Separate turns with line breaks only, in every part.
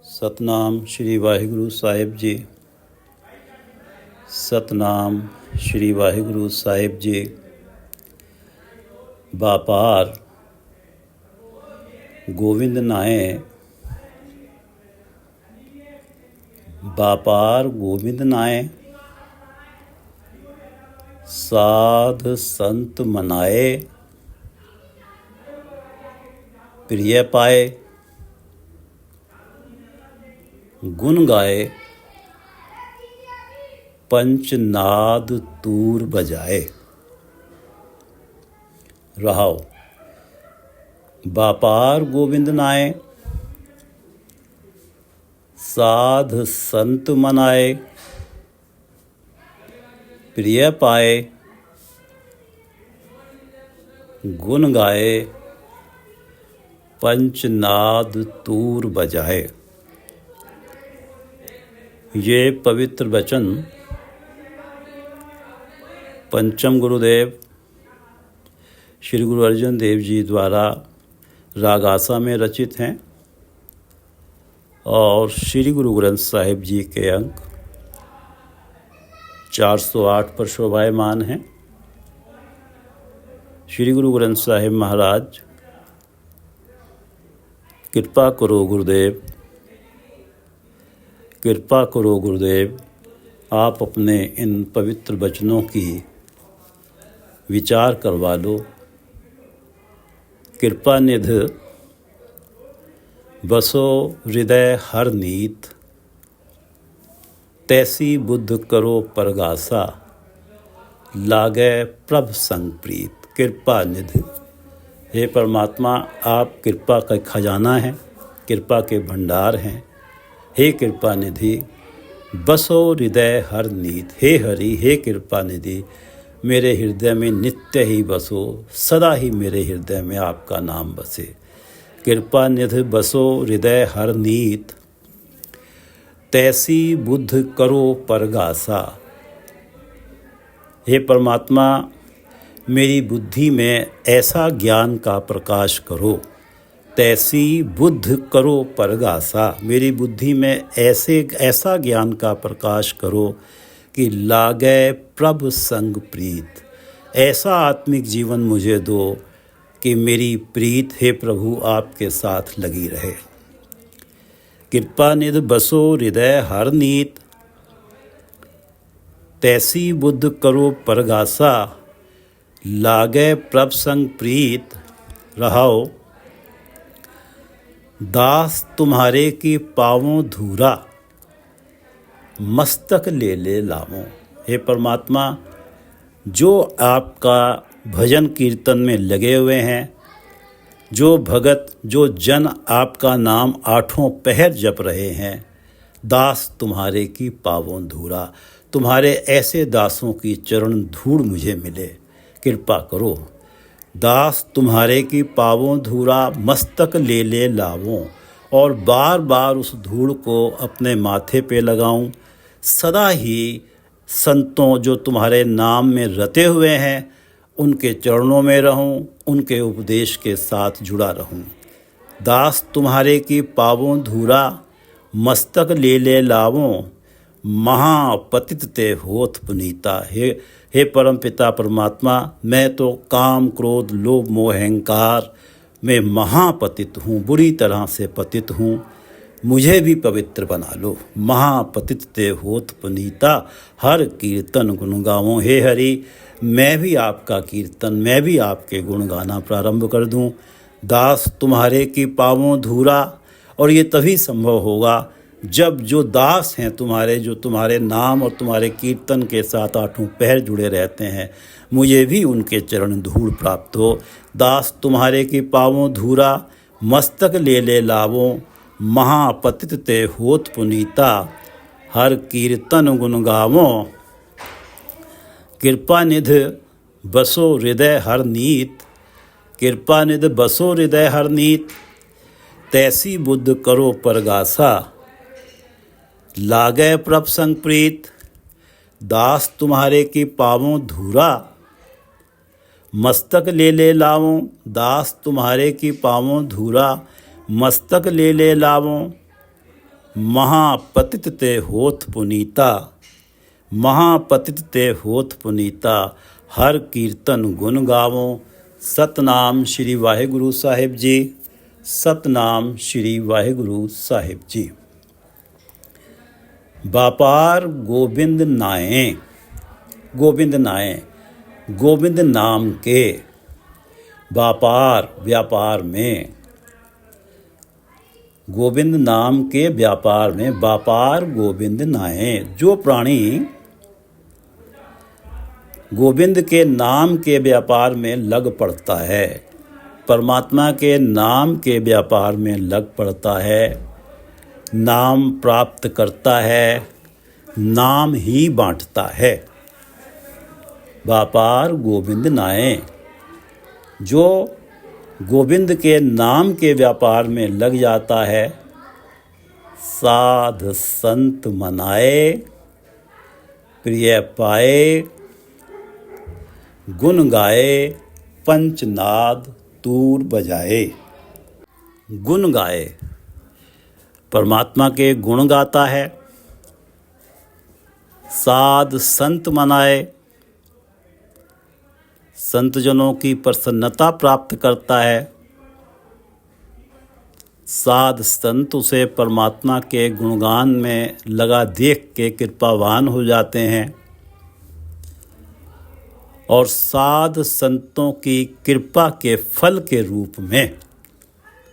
ਸਤਨਾਮ ਸ਼੍ਰੀ ਵਾਹਿਗੁਰੂ ਸਾਹਿਬ ਜੀ। ਸਤਨਾਮ ਸ਼੍ਰੀ ਵਾਹਿਗੁਰੂ ਸਾਹਿਬ ਜੀ। ਵਾਪਾਰ ਗੋविंद नाए, वापार गोविंद नाए, साध संत मनाए, प्रिय पाए, गुण गाए, पंचनाद तूर बजाए। रहाओ। व्यापार गोविंद नाए, साध संत मनाए, प्रिय पाए, गुण गाए, पंचनाद तूर बजाए। ये पवित्र वचन पंचम गुरुदेव श्री गुरु अर्जन देव जी द्वारा रागासा में रचित हैं और श्री गुरु ग्रंथ साहिब जी के अंक 408 पर शोभायमान हैं। श्री गुरु ग्रंथ साहिब महाराज, कृपा करो गुरुदेव, कृपा करो गुरुदेव, आप अपने इन पवित्र वचनों की विचार करवा लो। कृपा निध बसो हृदय हर नीत, तैसी बुद्ध करो परगासा, लागे प्रभ संग प्रीत। कृपा निध, हे परमात्मा, आप कृपा का खजाना हैं, कृपा के भंडार हैं। हे कृपा निधि, बसो हृदय हर नीत। हे हरि, हे कृपा निधि, मेरे हृदय में नित्य ही बसो, सदा ही मेरे हृदय में आपका नाम बसे। कृपा निधि बसो हृदय हर नीत, तैसी बुद्ध करो परगासा। हे परमात्मा, मेरी बुद्धि में ऐसा ज्ञान का प्रकाश करो, तैसी बुद्ध करो परगासा। मेरी बुद्धि में ऐसा ज्ञान का प्रकाश करो कि लागे प्रभ संग प्रीत। ऐसा आत्मिक जीवन मुझे दो कि मेरी प्रीत, हे प्रभु, आपके साथ लगी रहे। कृपा निध बसो हृदय हर नीत, तैसी बुद्ध करो परगासा, लागे प्रभ संग प्रीत। रहाओ। दास तुम्हारे की पावों धूरा, मस्तक ले ले लावों। हे परमात्मा, जो आपका भजन कीर्तन में लगे हुए हैं, जो भगत, जो जन आपका नाम आठों पहर जप रहे हैं, दास तुम्हारे की पावों धूरा, तुम्हारे ऐसे दासों की चरण धूड़ मुझे मिले। कृपा करो। दास तुम्हारे की पावों धूरा, मस्तक ले ले लावों। और बार बार उस धूड़ को अपने माथे पे लगाऊं, सदा ही संतों जो तुम्हारे नाम में रते हुए हैं उनके चरणों में रहूं, उनके उपदेश के साथ जुड़ा रहूं। दास तुम्हारे की पावों धूरा, मस्तक ले ले लावों, महापतित ते होत पुनीता। हे परम पिता परमात्मा, मैं तो काम क्रोध लोभ मोह अहंकार में महापतित हूँ, बुरी तरह से पतित हूँ। मुझे भी पवित्र बना लो। महापतित ते होत पुनीता, हर कीर्तन गुण गावों। हे हरि, मैं भी आपका कीर्तन, मैं भी आपके गुण गाना प्रारंभ कर दूं। दास तुम्हारे की पावों धूरा। और ये तभी संभव होगा जब जो दास हैं तुम्हारे, जो तुम्हारे नाम और तुम्हारे कीर्तन के साथ आठों पहर जुड़े रहते हैं, मुझे भी उनके चरण धूड़ प्राप्त हो। दास तुम्हारे की पावों धूरा, मस्तक ले ले लावों, महापतित ते होत पुनीता, हर कीर्तन गुण गावों। कृपा निध बसो हृदय हर नीत, कृपा निध बसो हृदय हर नीत, तैसी बुद्ध करो परगासा, लागे प्रभ संग प्रीत। दास तुम्हारे की पावों धूरा, मस्तक ले ले लावों। दास तुम्हारे की पावों धूरा, मस्तक ले ले लावों। महापतित ते होत पुनीता, महापतित ते होत पुनीता, हर कीर्तन गुण गावो। सतनाम श्री वाहिगुरु साहिब जी, सतनाम श्री वाहिगुरु साहिब जी। व्यापार गोविंद नाए, गोविंद नाए, गोविंद नाम के व्यापार, व्यापार में, गोविंद नाम के व्यापार में, व्यापार गोविंद नाए। जो प्राणी गोविंद के नाम के व्यापार में लग पड़ता है, परमात्मा के नाम के व्यापार में लग पड़ता है, नाम प्राप्त करता है, नाम ही बांटता है। व्यापार गोविंद नाए। जो गोविंद के नाम के व्यापार में लग जाता है, साध संत मनाए, प्रिय पाए, गुण गाए, पंचनाद तूर बजाए। गुण गाए, परमात्मा के गुण गाता है। साध संत मनाए, संतजनों की प्रसन्नता प्राप्त करता है। साध संत उसे परमात्मा के गुणगान में लगा देख के कृपावान हो जाते हैं और साध संतों की कृपा के फल के रूप में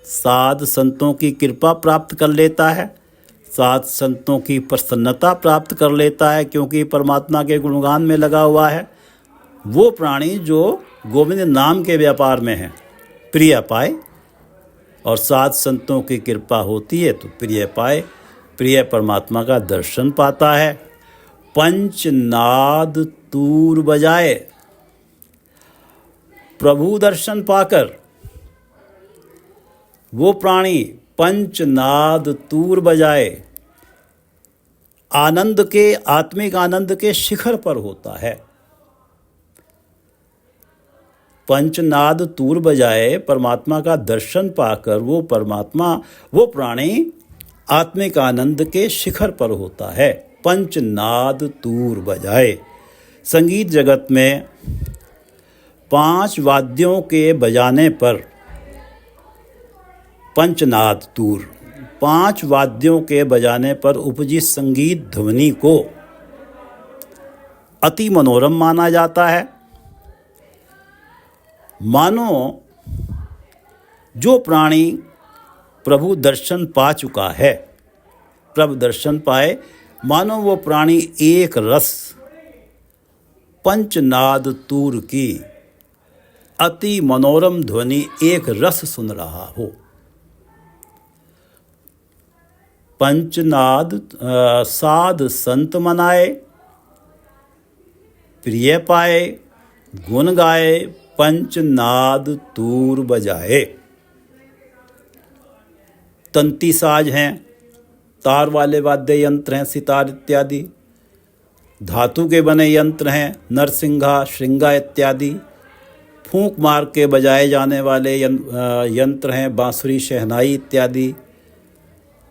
साध संतों की कृपा प्राप्त कर लेता है, साध संतों की प्रसन्नता प्राप्त कर लेता है, क्योंकि परमात्मा के गुणगान में लगा हुआ है। वो प्राणी जो गोविंद नाम के व्यापार में है, प्रिय पाए, और साध संतों की कृपा होती है तो प्रिय पाए, प्रिय परमात्मा का दर्शन पाता है। पंचनाद तूर बजाए, प्रभु दर्शन पाकर वो प्राणी पंचनाद तूर बजाए, आनंद के, आत्मिक आनंद के शिखर पर होता है। पंचनाद तूर बजाए, परमात्मा का दर्शन पाकर वो परमात्मा, वो प्राणी आत्मिक आनंद के शिखर पर होता है। पंचनाद तूर बजाए। संगीत जगत में 5 वाद्यों के बजाने पर पंचनाद तूर, 5 वाद्यों के बजाने पर उपजी संगीत ध्वनि को अति मनोरम माना जाता है। मानो जो प्राणी प्रभु दर्शन पा चुका है, प्रभु दर्शन पाए, मानो वो प्राणी एक रस पंचनाद तूर की अति मनोरम ध्वनि एक रस सुन रहा हो। पंचनाद साध संत मनाए, प्रिय पाए, गुण गाए, पंचनाद तूर बजाए। तंती साज हैं, तार वाले वाद्य यंत्र हैं, सितार इत्यादि। धातु के बने यंत्र हैं, नरसिंघा, श्रृंगा इत्यादि। फूंक मार के बजाए जाने वाले यंत्र हैं, बांसुरी, शहनाई इत्यादि।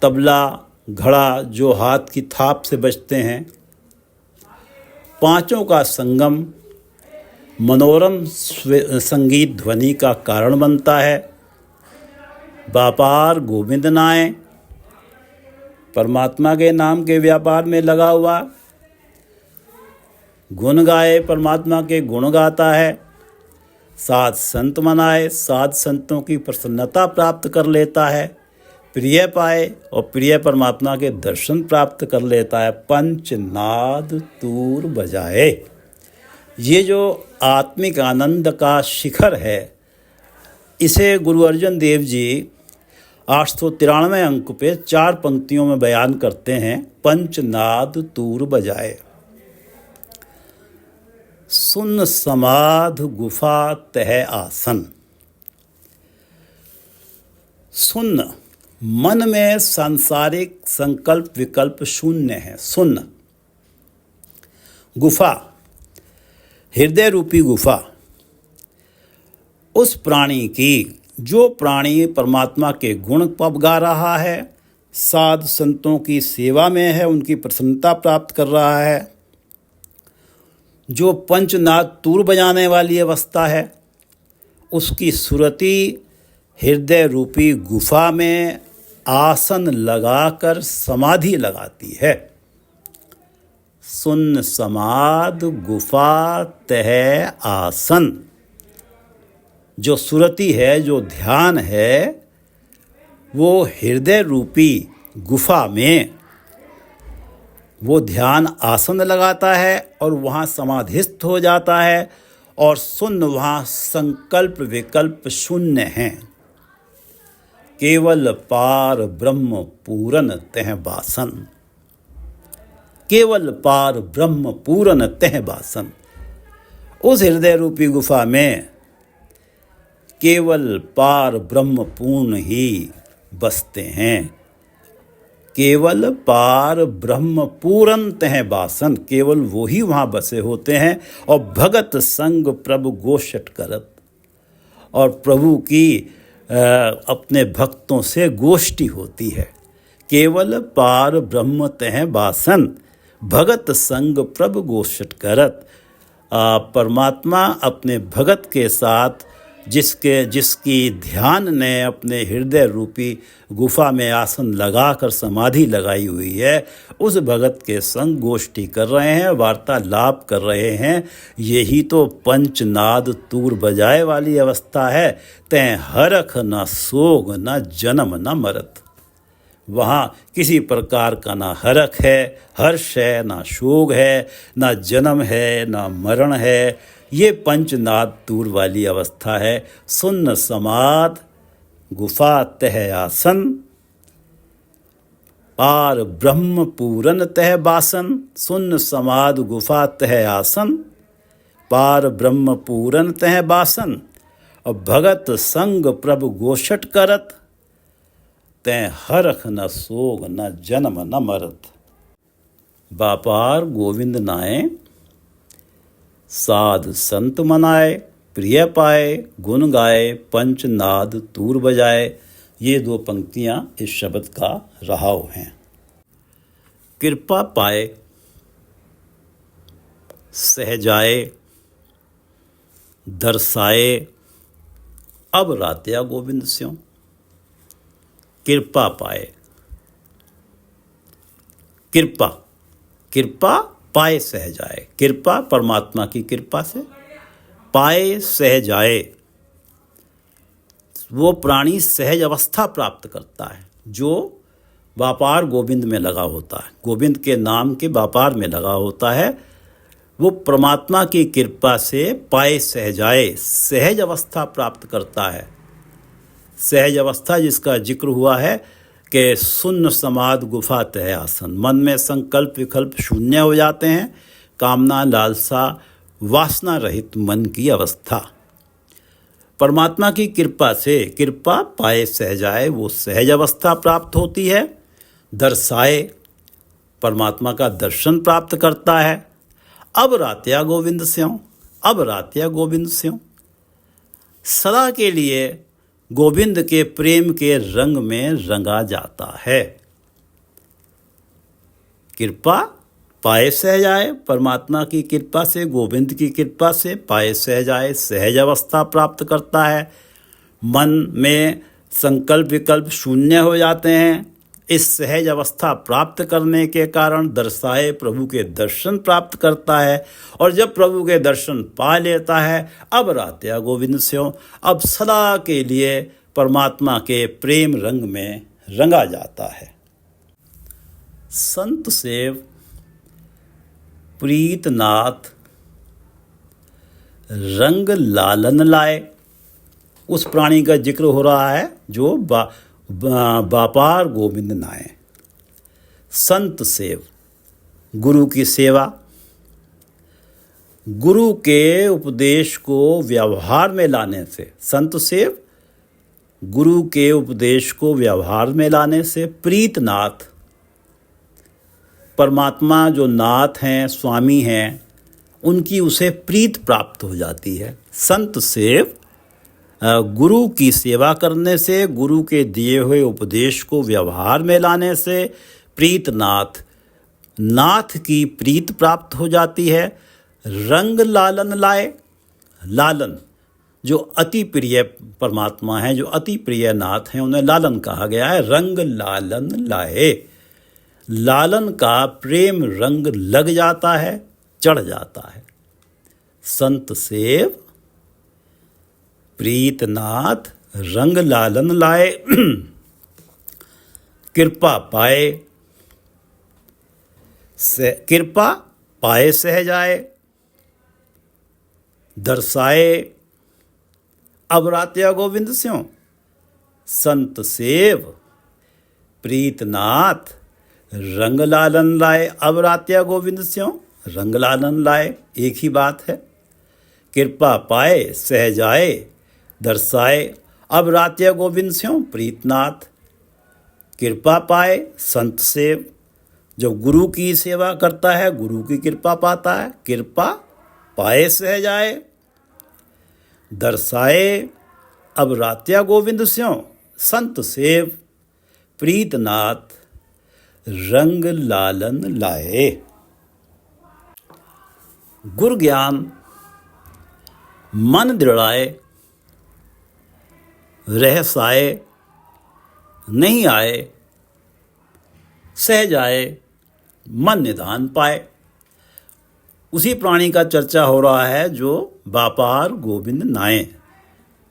तबला, घड़ा जो हाथ की थाप से बजते हैं। पांचों का संगम मनोरम संगीत ध्वनि का कारण बनता है। व्यापार गोविंद नाए, परमात्मा के नाम के व्यापार में लगा हुआ। गुण गाए, परमात्मा के गुण गाता है। साध संत मनाए, साध संतों की प्रसन्नता प्राप्त कर लेता है। प्रिय पाए और प्रिय परमात्मा के दर्शन प्राप्त कर लेता है। पंचनाद तूर बजाए। ये जो आत्मिक आनंद का शिखर है, इसे गुरु अर्जन देव जी 893 अंक पे 4 पंक्तियों में बयान करते हैं। पंचनाद तूर बजाए। सुन समाध गुफा तह आसन। सुन, मन में सांसारिक संकल्प विकल्प शून्य है। सुन, गुफा, हृदय रूपी गुफा। उस प्राणी की, जो प्राणी परमात्मा के गुण पब गा रहा है, साधु संतों की सेवा में है, उनकी प्रसन्नता प्राप्त कर रहा है। जो पंचनाद तूर बजाने वाली अवस्था है, उसकी सुरति हृदय रूपी गुफा में आसन लगाकर समाधि लगाती है। सुन्न समाध गुफा तह आसन। जो सुरति है, जो ध्यान है, वो हृदय रूपी गुफा में वो ध्यान आसन लगाता है और वहाँ समाधिस्थ हो जाता है। और शून्य, वहाँ संकल्प विकल्प शून्य हैं। केवल पार ब्रह्म पूरन तह बासन। केवल पार ब्रह्म पूरन तह बासन। उस हृदय रूपी गुफा में केवल पार ब्रह्म पूर्ण ही बसते हैं। केवल पार ब्रह्म पूरन तह बासन। केवल वो ही वहाँ बसे होते हैं। और भगत संग प्रभु गोष्ठ करत। और प्रभु की अपने भक्तों से गोष्ठी होती है। केवल पार ब्रह्म तह बासन, भगत संग प्रभु गोष्ठ करत। परमात्मा अपने भगत के साथ जिसकी ध्यान ने अपने हृदय रूपी गुफा में आसन लगाकर समाधि लगाई हुई है, उस भगत के संग गोष्ठी कर रहे हैं, वार्तालाप कर रहे हैं। यही तो पंचनाद तूर बजाए वाली अवस्था है। तैं हरख न सोग न जन्म न मरत। वहाँ किसी प्रकार का ना हरख है, हर्ष है, ना शोक है, ना जन्म है, ना मरण है। ये पंचनाद तूर वाली अवस्था है। सुन्न समाध गुफा तह आसन, पार ब्रह्म पूरन तह बासन। सुन्न समाध गुफा तह आसन, पार ब्रह्म पूरन तह बासन। और भगत संग प्रभु गोष्ठ करत। तैं हरख न सोग न जन्म न मरत। बापार गोविंद नाए, साध संत मनाए, प्रिय पाए, गुण गाए, पंचनाद तूर बजाए। ये दो पंक्तियां इस शब्द का रहाव हैं। कृपा पाए, सहजाए, दर्शाए, अब रात्या गोविंद स्यों। कृपा पाए, कृपा, कृपा पाए सहजाए। कृपा परमात्मा की कृपा से, पाए सहजाए। वो प्राणी सहज अवस्था प्राप्त करता है जो व्यापार गोविंद में लगा होता है, गोविंद के नाम के व्यापार में लगा होता है। वो परमात्मा की कृपा से पाए सहजाए, सहज अवस्था प्राप्त करता है। सहज अवस्था जिसका जिक्र हुआ है कि शून्य समाध गुफा तह आसन। मन में संकल्प विकल्प शून्य हो जाते हैं। कामना लालसा वासना रहित मन की अवस्था। परमात्मा की कृपा से, कृपा पाए सहजाए, वो सहज अवस्था प्राप्त होती है। दर्शाए, परमात्मा का दर्शन प्राप्त करता है। अब रात्या गोविंद स्यों, अब रात्या गोविंद स्यों। सदा के लिए गोविंद के प्रेम के रंग में रंगा जाता है। कृपा पाए सहजाए, परमात्मा की कृपा से, गोविंद की कृपा से पाए सहजाए, सहज अवस्था प्राप्त करता है। मन में संकल्प विकल्प शून्य हो जाते हैं। इस सहज अवस्था प्राप्त करने के कारण दर्शाए, प्रभु के दर्शन प्राप्त करता है। और जब प्रभु के दर्शन पा लेता है, अब रात्या गोविंद स्यों, अब सदा के लिए परमात्मा के प्रेम रंग में रंगा जाता है। संत सेव प्रीतनाथ रंग लालन लाए। उस प्राणी का जिक्र हो रहा है जो व्यापार गोविंद नाए। संत सेव, गुरु की सेवा, गुरु के उपदेश को व्यवहार में लाने से। संत सेव गुरु के उपदेश को व्यवहार में लाने से। प्रीतनाथ, परमात्मा जो नाथ हैं, स्वामी हैं, उनकी उसे प्रीत प्राप्त हो जाती है। संत सेव गुरु की सेवा करने से, गुरु के दिए हुए उपदेश को व्यवहार में लाने से प्रीतनाथ, नाथ की प्रीत प्राप्त हो जाती है। रंग लालन लाए, लालन जो अति प्रिय परमात्मा है, जो अति प्रिय नाथ हैं, उन्हें लालन कहा गया है। रंग लालन लाए, लालन का प्रेम रंग लग जाता है, चढ़ जाता है। संत सेव प्रीतनाथ रंग लालन लाए, कृपा पाए, कृपा पाए सहजाए, दर्शाए अवरात्या गोविंद स्यों। संत सेव प्रीतनाथ रंग लालन लाए, अवरात्या गोविंद स्यों, रंग लालन लाए, एक ही बात है। कृपा पाए सहजाए, दर्शाए अवरात्या गोविंद स्यों प्रीतनाथ। कृपा पाए संत सेव, जब गुरु की सेवा करता है गुरु की कृपा पाता है। कृपा पाए सहजाए, दर्शाए अवरात्या गोविंद स्यों, संत सेव प्रीतनाथ रंग लालन लाए। गुर ज्ञान मन दृढ़ाए, रहसाए नहीं आए, सह जाए मन निधान पाए। उसी प्राणी का चर्चा हो रहा है जो व्यापार गोविंद नाए,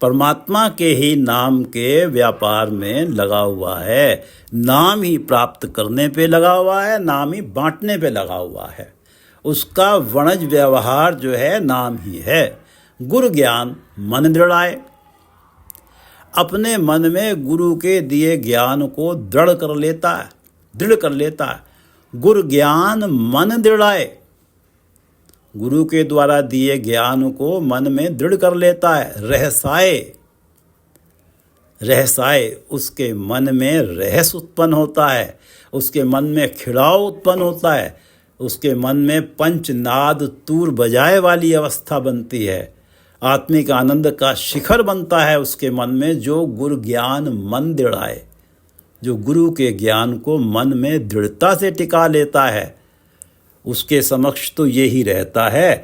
परमात्मा के ही नाम के व्यापार में लगा हुआ है, नाम ही प्राप्त करने पे लगा हुआ है, नाम ही बांटने पे लगा हुआ है। उसका वणज व्यवहार जो है नाम ही है। गुरु ज्ञान मन दृढ़ाए, अपने मन में गुरु के दिए ज्ञान को दृढ़ कर लेता है, दृढ़ कर लेता है। गुरु ज्ञान मन दृढ़ाए, गुरु के द्वारा दिए ज्ञान को मन में दृढ़ कर लेता है। रहसाए, रहसाए उसके मन में रहस उत्पन्न होता है, उसके मन में खिड़ाव उत्पन्न होता है, उसके मन में पंचनाद तूर बजाए वाली अवस्था बनती है। आत्मिक आनंद का शिखर बनता है उसके मन में, जो गुरु ज्ञान मन दृढ़ाए, जो गुरु के ज्ञान को मन में दृढ़ता से टिका लेता है। उसके समक्ष तो यही रहता है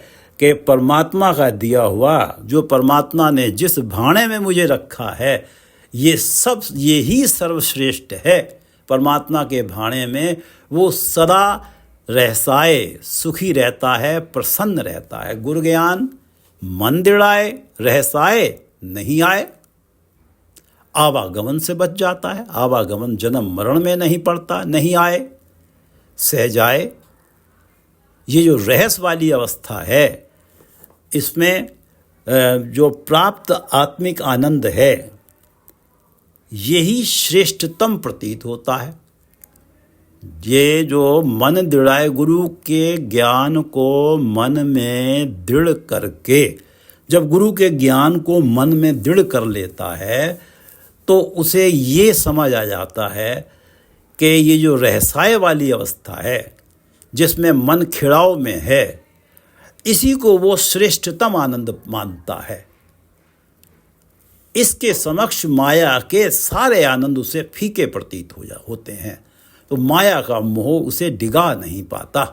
कि परमात्मा का दिया हुआ, जो परमात्मा ने जिस भाणे में मुझे रखा है, ये सब यही सर्वश्रेष्ठ है। परमात्मा के भाणे में वो सदा रहसाए, सुखी रहता है, प्रसन्न रहता है। गुरु ज्ञान मन दृढ़ाए, रहसाए नहीं आए, आवागमन से बच जाता है, आवागमन जन्म मरण में नहीं पड़ता, नहीं आए, सह जाए। ये जो रहस वाली अवस्था है, इसमें जो प्राप्त आत्मिक आनंद है, यही श्रेष्ठतम प्रतीत होता है। ये जो मन दृढ़ाए, गुरु के ज्ञान को मन में दृढ़ करके, जब गुरु के ज्ञान को मन में दृढ़ कर लेता है तो उसे ये समझ आ जाता है कि ये जो रहसाए वाली अवस्था है, जिसमें मन खिड़ाव में है, इसी को वो श्रेष्ठतम आनंद मानता है। इसके समक्ष माया के सारे आनंद उसे फीके प्रतीत होते हैं, तो माया का मोह उसे डिगा नहीं पाता।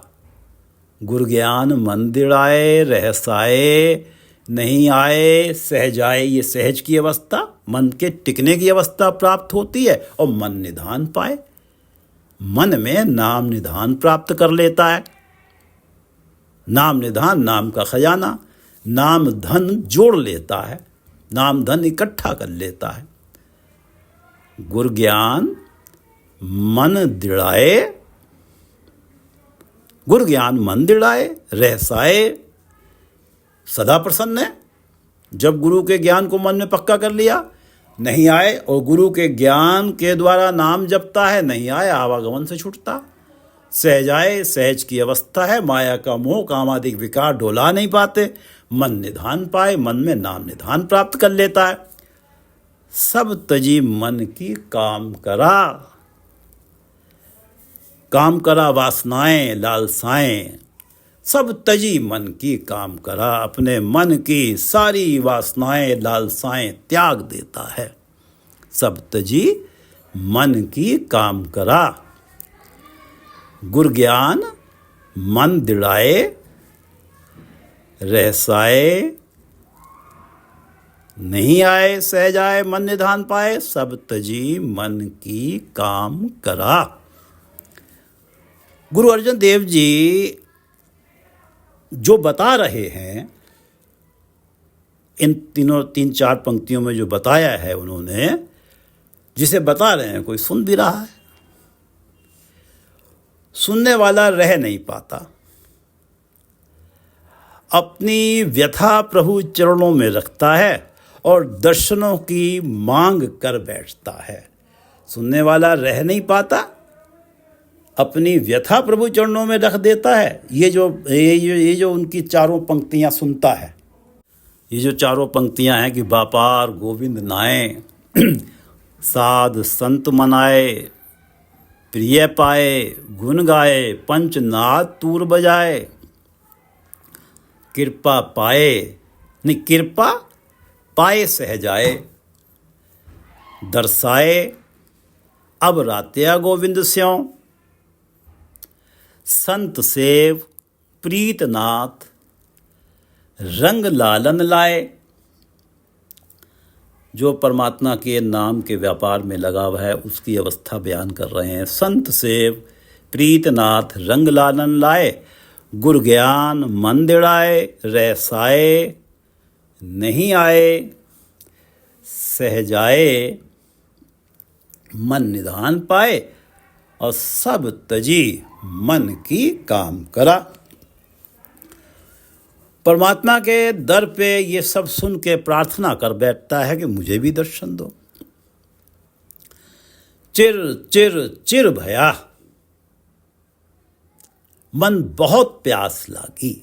गुरु ज्ञान मन दृढ़ाए, रहसाए नहीं आए, सहजाए, ये सहज की अवस्था, मन के टिकने की अवस्था प्राप्त होती है। और मन निधान पाए, मन में नाम निधान प्राप्त कर लेता है। नाम निधान, नाम का खजाना, नाम धन जोड़ लेता है, नाम धन इकट्ठा कर लेता है। गुरु ज्ञान मन दृढ़ाए, गुरु ज्ञान मन दृढ़ाए, रहसाए सदा प्रसन्न है। जब गुरु के ज्ञान को मन में पक्का कर लिया, नहीं आए, और गुरु के ज्ञान के द्वारा नाम जपता है, नहीं आए, आवागमन से छूटता। सहजाए, सहज की अवस्था है, माया का मोह कामादिक विकार डोला नहीं पाते। मन निधान पाए, मन में नाम निधान प्राप्त कर लेता है। सब तजी मन की काम करा, काम करा वासनाएं लालसाएं, सब तजी मन की काम करा, अपने मन की सारी वासनाएं लालसाएं त्याग देता है। सब तजी मन की काम करा, गुर ज्ञान मन दिड़ाए, रहसाए नहीं आए, सह जाए मन निधान पाए, सब तजी मन की काम करा। गुरु अर्जन देव जी जो बता रहे हैं, इन तीन चार पंक्तियों में जो बताया है उन्होंने, जिसे बता रहे हैं कोई सुन भी रहा है, सुनने वाला रह नहीं पाता, अपनी व्यथा प्रभु चरणों में रखता है और दर्शनों की मांग कर बैठता है। सुनने वाला रह नहीं पाता, अपनी व्यथा प्रभु चरणों में रख देता है। ये जो उनकी चारों पंक्तियां सुनता है, ये जो चारों पंक्तियां हैं कि बापार गोविंद नाए, साध संत मनाए, प्रिय पाए, गुण गाए, पंचनाद तूर बजाए, कृपा पाए, नहीं कृपा पाए सह जाए, दर्शाए अब रात्या गोविंद स्यों, संत सेव प्रीतनाथ रंग लालन लाए। जो परमात्मा के नाम के व्यापार में लगा हुआ है उसकी अवस्था बयान कर रहे हैं। संत सेव प्रीतनाथ रंग लालन लाए, गुर ज्ञान मन दिड़ाए, रहसाए नहीं आए, सह जाए मन निधान पाए, और सब तजी मन की काम करा। परमात्मा के दर पे ये सब सुन के प्रार्थना कर बैठता है कि मुझे भी दर्शन दो। चिर चिर चिर भया, मन बहुत प्यास लागी।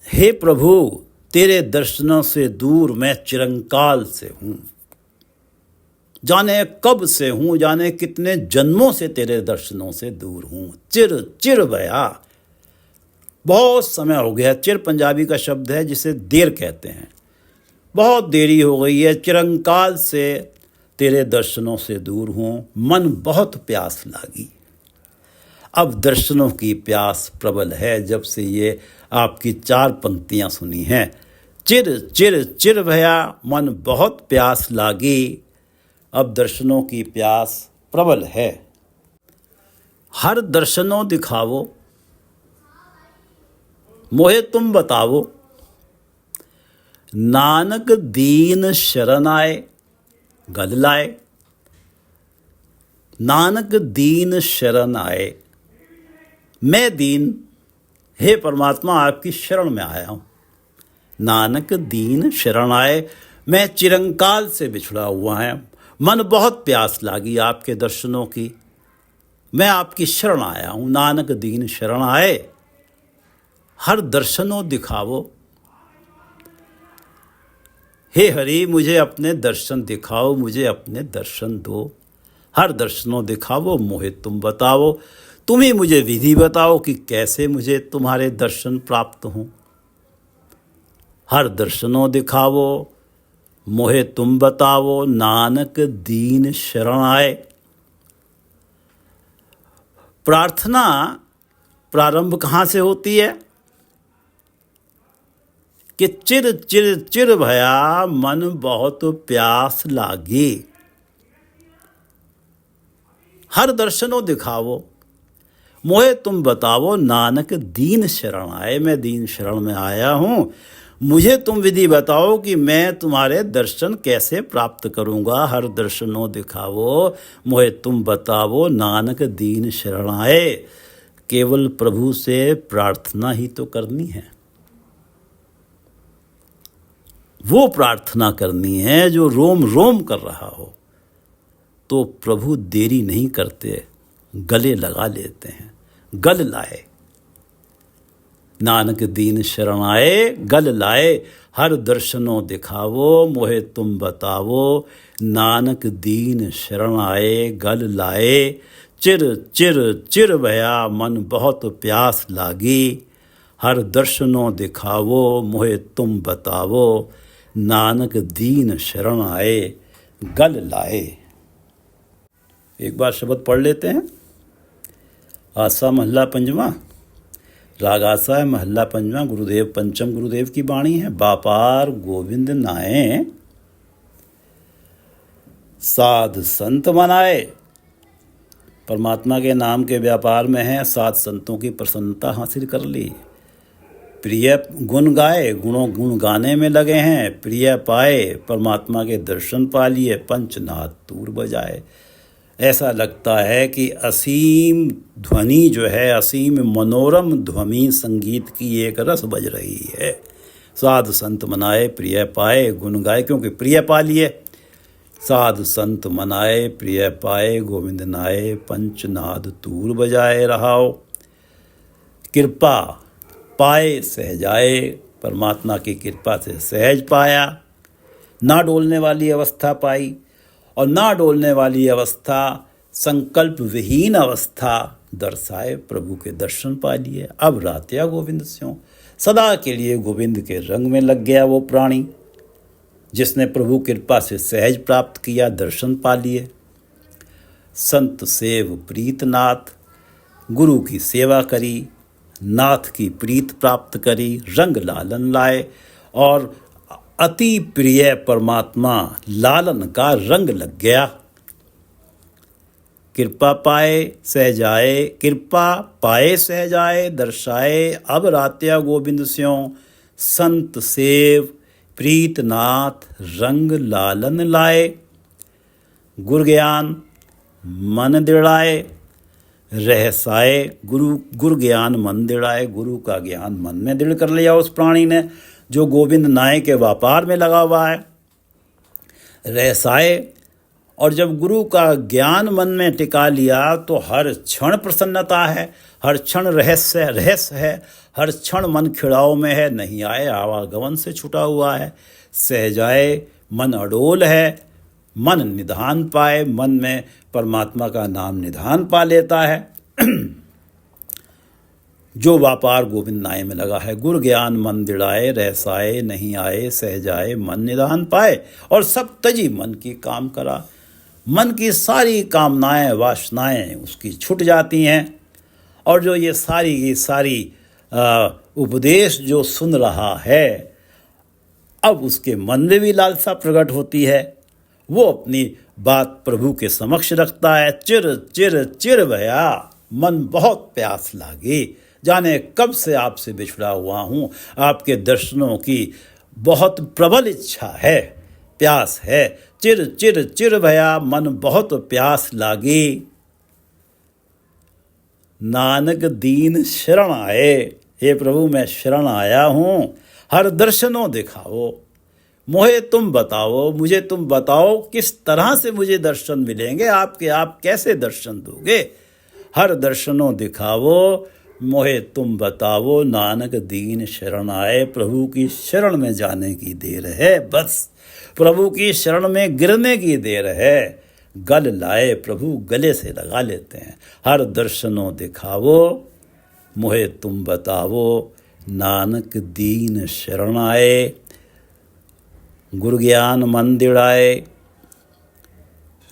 हे प्रभु, तेरे दर्शनों से दूर मैं चिरंकाल से हूं, जाने कब से हूं, जाने कितने जन्मों से तेरे दर्शनों से दूर हूं। चिर चिर भया, बहुत समय हो गया। चिर पंजाबी का शब्द है जिसे देर कहते हैं। बहुत देरी हो गई है, चिरंकाल से तेरे दर्शनों से दूर हूं, मन बहुत प्यास लागी। अब दर्शनों की प्यास प्रबल है जब से ये आपकी चार पंक्तियां सुनी हैं। चिर चिर चिर भया, मन बहुत प्यास लागी। अब दर्शनों की प्यास प्रबल है। हर दर्शनों दिखावो, मोहे तुम बतावो, नानक दीन शरण आए, गल लाए। नानक दीन शरण आए, मैं दीन, हे परमात्मा आपकी शरण में आया हूं। नानक दीन शरण आए, मैं चिरंकाल से बिछड़ा हुआ है, मन बहुत प्यास लागी आपके दर्शनों की, मैं आपकी शरण आया हूं। नानक दीन शरण आए, हर दर्शनों दिखावो। हे हरि, मुझे अपने दर्शन दिखाओ, मुझे अपने दर्शन दो। हर दर्शनों दिखावो, मोहे तुम बताओ। तुम ही मुझे विधि बताओ कि कैसे मुझे तुम्हारे दर्शन प्राप्त हों। हर दर्शनों दिखावो, मोहे तुम बताओ, नानक दीन शरण आए। प्रार्थना प्रारंभ कहाँ से होती है कि चिर चिर चिर भया, मन बहुत प्यास लागी। हर दर्शनों दिखावो, मोहे तुम बतावो, नानक दीन शरण आए। मैं दीन शरण में आया हूं, मुझे तुम विधि बताओ कि मैं तुम्हारे दर्शन कैसे प्राप्त करूंगा। हर दर्शनों दिखावो, मोहे तुम बतावो, नानक दीन शरण आए। केवल प्रभु से प्रार्थना ही तो करनी है। वो प्रार्थना करनी है जो रोम रोम कर रहा हो, तो प्रभु देरी नहीं करते, गले लगा लेते हैं। गल लाए, नानक दीन शरण आए गल लाए, हर दर्शनों दिखावो मोहे तुम बतावो। नानक दीन शरण आए गल लाए, चिर चिर चिर भया मन बहुत प्यास लागी। हर दर्शनों दिखावो मोहे तुम बतावो, नानक दीन शरण आए गल लाए। एक बार शब्द पढ़ लेते हैं। आसा महला पंजवा, राग आसा है, महला पंजवा, गुरुदेव पंचम गुरुदेव की वाणी है। व्यापार गोविंद नाए, साध संत मनाए। परमात्मा के नाम के व्यापार में है, साध संतों की प्रसन्नता हासिल कर ली। प्रिय गुण गाए, गुण गाने में लगे हैं। प्रिय पाए, परमात्मा के दर्शन पा लिए। पंचनाद तूर बजाए, ऐसा लगता है कि असीम ध्वनि जो है, असीम मनोरम ध्वनि संगीत की एक रस बज रही है। साध संत मनाए प्रिय पाए, गुण गाए क्योंकि प्रिय पा लिए। साध संत मनाए प्रिय पाए, गोविंद नाए, पंचनाद तूर बजाए रहाओ। कृपा पाए सहजाए, परमात्मा की कृपा से सहज पाया। ना डोलने वाली अवस्था पाई, और ना डोलने वाली अवस्था संकल्प विहीन अवस्था दर्शाए, प्रभु के दर्शन पा लिए। अब रात्या गोविंद स्यों, सदा के लिए गोविंद के रंग में लग गया वो प्राणी जिसने प्रभु कृपा से सहज प्राप्त किया, दर्शन पा लिए। संत सेव प्रीत नाथ, गुरु की सेवा करी, नाथ की प्रीत प्राप्त करी, रंग लालन लाए, और अति प्रिय परमात्मा लालन का रंग लग गया। कृपा पाए सहजाए, कृपा पाए सहजाए दर्शाए। अब रात्या गोविंद स्यों, संत सेव प्रीत नाथ, रंग लालन लाए। गुर ज्ञान मन दिड़ाए, रहसाए। गुरु ज्ञान मन दिड़ाए, गुरु का ज्ञान मन में दृढ़ कर लिया उस प्राणी ने जो गोविंद नाय के व्यापार में लगा हुआ है। रहसाए, और जब गुरु का ज्ञान मन में टिका लिया तो हर क्षण प्रसन्नता है, हर क्षण रहस्य है, हर क्षण मन खिड़ाव में है, नहीं आए आवागमन से छुटा हुआ है। सहजाए, मन अडोल है, मन निधान पाए, मन में परमात्मा का नाम निधान पा लेता है। जो व्यापार गोविंद नाय में लगा है। गुर ज्ञान मन दिड़ाए, रहसाए नहीं आए, सहजाए मन निधान पाए। और सब तजी मन की काम करा, मन की सारी कामनाएं वासनाएं उसकी छूट जाती हैं। और जो ये सारी उपदेश जो सुन रहा है, अब उसके मन में भी लालसा प्रकट होती है। वो अपनी बात प्रभु के समक्ष रखता है। चिर चिर चिर भया मन बहुत प्यास लागी, जाने कब से आपसे बिछड़ा हुआ हूँ, आपके दर्शनों की बहुत प्रबल इच्छा है, प्यास है। चिर चिर चिर भया मन बहुत प्यास लागी। नानक दीन शरण आए, हे प्रभु मैं शरण आया हूँ, हर दर्शनों दिखाओ, मोहे तुम बताओ, मुझे तुम बताओ किस तरह से मुझे दर्शन मिलेंगे आपके, आप कैसे दर्शन दोगे। हर दर्शनों दिखाओ, मोहे तुम बताओ, नानक दीन शरण आए। प्रभु की शरण में जाने की देर है, बस प्रभु की शरण में गिरने की देर है। गल लाए, प्रभु गले से लगा लेते हैं। हर दर्शनों दिखाओ, मोहे तुम बताओ, नानक दीन शरण आए। गुर ज्ञान मन दिड़ाए,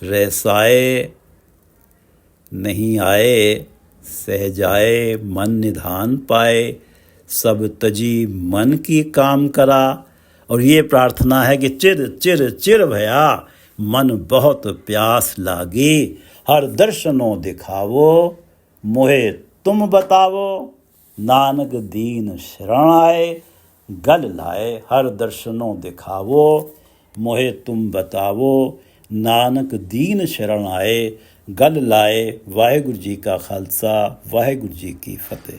रहसाए नहीं आए, सहजाए मन निधान पाए। सब तजी मन की काम करा। और ये प्रार्थना है कि चिर चिर चिर भया मन बहुत प्यास लागी। हर दर्शनों दिखावो, मोहे तुम बतावो, नानक दीन शरण आए। गल लाए, हर दर्शनों दिखावो, मोहे तुम बतावो, नानक दीन शरण आए। गल लाए। वाहेगुरु जी का खालसा, वाहेगुरु जी की फतेह।